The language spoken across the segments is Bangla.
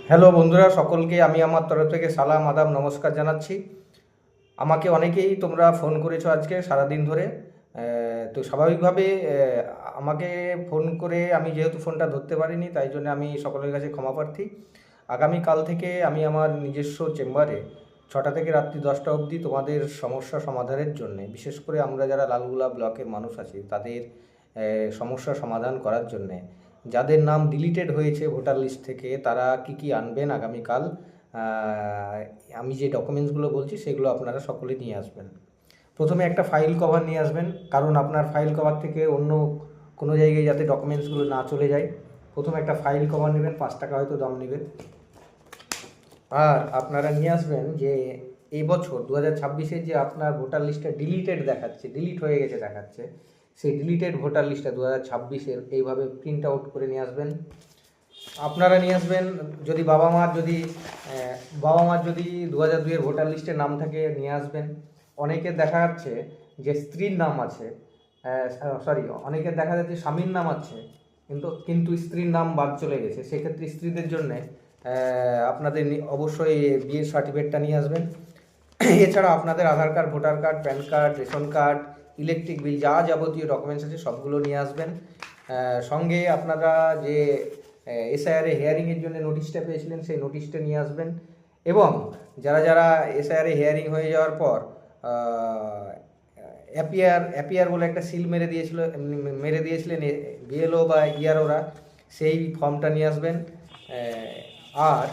হ্যালো বন্ধুরা, সকলকে আমি আমার তরফ থেকে সালাম আদাব নমস্কার জানাচ্ছি। আমাকে অনেকেই তোমরা ফোন করেছো আজকে সারাদিন ধরে। তো স্বাভাবিকভাবে আমাকে ফোন করে আমি যেহেতু ফোনটা ধরতে পারিনি, তাই জন্য আমি সকলের কাছে ক্ষমা প্রার্থী। আগামীকাল থেকে আমি আমার নিজস্ব চেম্বারে 6টা থেকে রাত্রি 10টা অবধি তোমাদের সমস্যা সমাধানের জন্যে, বিশেষ করে আমরা যারা লালগোলা ব্লকের মানুষ আছি তাদের সমস্যা সমাধান করার জন্যে, যাদের নাম ডিলিটেড হয়েছে ভোটার লিস্ট থেকে, তারা কি কি আনবেন আগামীকাল, আমি যে ডকুমেন্টসগুলো বলছি সেগুলো আপনারা সকলে নিয়ে আসবেন। প্রথমে একটা ফাইল কভার নিয়ে আসবেন, কারণ আপনার ফাইল কভার থেকে অন্য কোনো জায়গায় যাতে ডকুমেন্টসগুলো না চলে যায়। প্রথমে একটা ফাইল কভার নেবেন, 5 টাকা হয়তো দাম নেবেন। আর আপনারা নিয়ে আসবেন যে এই বছর 2026-এর যে আপনার ভোটার লিস্টটা ডিলিটেড দেখাচ্ছে, ডিলিট হয়ে গেছে দেখাচ্ছে, সেই ডিলিটেড ভোটার লিস্টটা 2026-এর এইভাবে প্রিন্ট আউট করে নিয়ে আসবেন। আপনারা নিয়ে আসবেন যদি বাবা মার যদি 2002-এর ভোটার লিস্টে নাম থাকে নিয়ে আসবেন। অনেকের দেখা যাচ্ছে যে স্ত্রীর নাম আছে, অনেকের দেখা যাচ্ছে স্বামীর নাম আছে, কিন্তু স্ত্রীর নাম বাদ চলে গেছে। সেক্ষেত্রে স্ত্রীদের জন্যে আপনাদের অবশ্যই বিয়ের সার্টিফিকেটটা নিয়ে আসবেন। এছাড়া আপনাদের Aadhaar card, voter card, PAN card, ration card, electric bill, যা যাবতীয় ডকুমেন্টস আছে সবগুলো নিয়ে আসবেন। সঙ্গে আপনারা যে এসআইআরে হেয়ারিংয়ের জন্য নোটিশটা পেয়েছিলেন সেই নোটিশটা নিয়ে আসবেন। এবং যারা যারা এসআইআরে হেয়ারিং হয়ে যাওয়ার পর অ্যাপিয়ার বলে একটা সিল মেরে দিয়েছিলেন বিএলও বা ইআরওরা, সেই ফর্মটা নিয়ে আসবেন। আর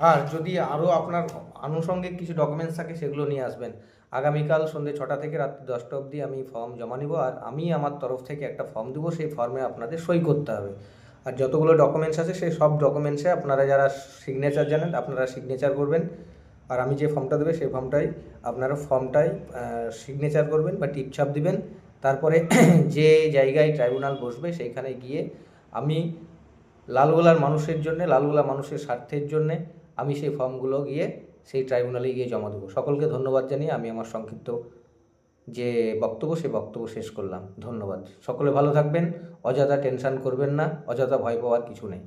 আর যদি আরও আপনার আনুষঙ্গিক কিছু ডকুমেন্টস থাকে সেগুলো নিয়ে আসবেন। আগামীকাল সন্ধ্যে 6টা থেকে রাত্রি 10টা অবধি আমি ফর্ম জমা নিব, আর আমি আমার তরফ থেকে একটা ফর্ম দেবো, সেই ফর্মে আপনাদের সই করতে হবে। আর যতগুলো ডকুমেন্টস আছে সেই সব ডকুমেন্টসে আপনারা যারা সিগনেচার জানেন আপনারা সিগনেচার করবেন। আর আমি যে ফর্মটা দেবে সেই ফর্মটাই সিগনেচার করবেন বা টিপছাপ দিবেন। তারপরে যে জায়গায় ট্রাইব্যুনাল বসবে সেইখানে গিয়ে আমি লালগোলার মানুষের স্বার্থের জন্যে আমি সেই ফর্মগুলো গিয়ে সেই ট্রাইব্যুনালে গিয়ে জমা দেবো। সকলকে ধন্যবাদ জানিয়ে আমি আমার সংক্ষিপ্ত যে সেই বক্তব্য শেষ করলাম। ধন্যবাদ। সকলে ভালো থাকবেন, অযথা টেনশন করবেন না, অযথা ভয় পাওয়ার কিছু নেই।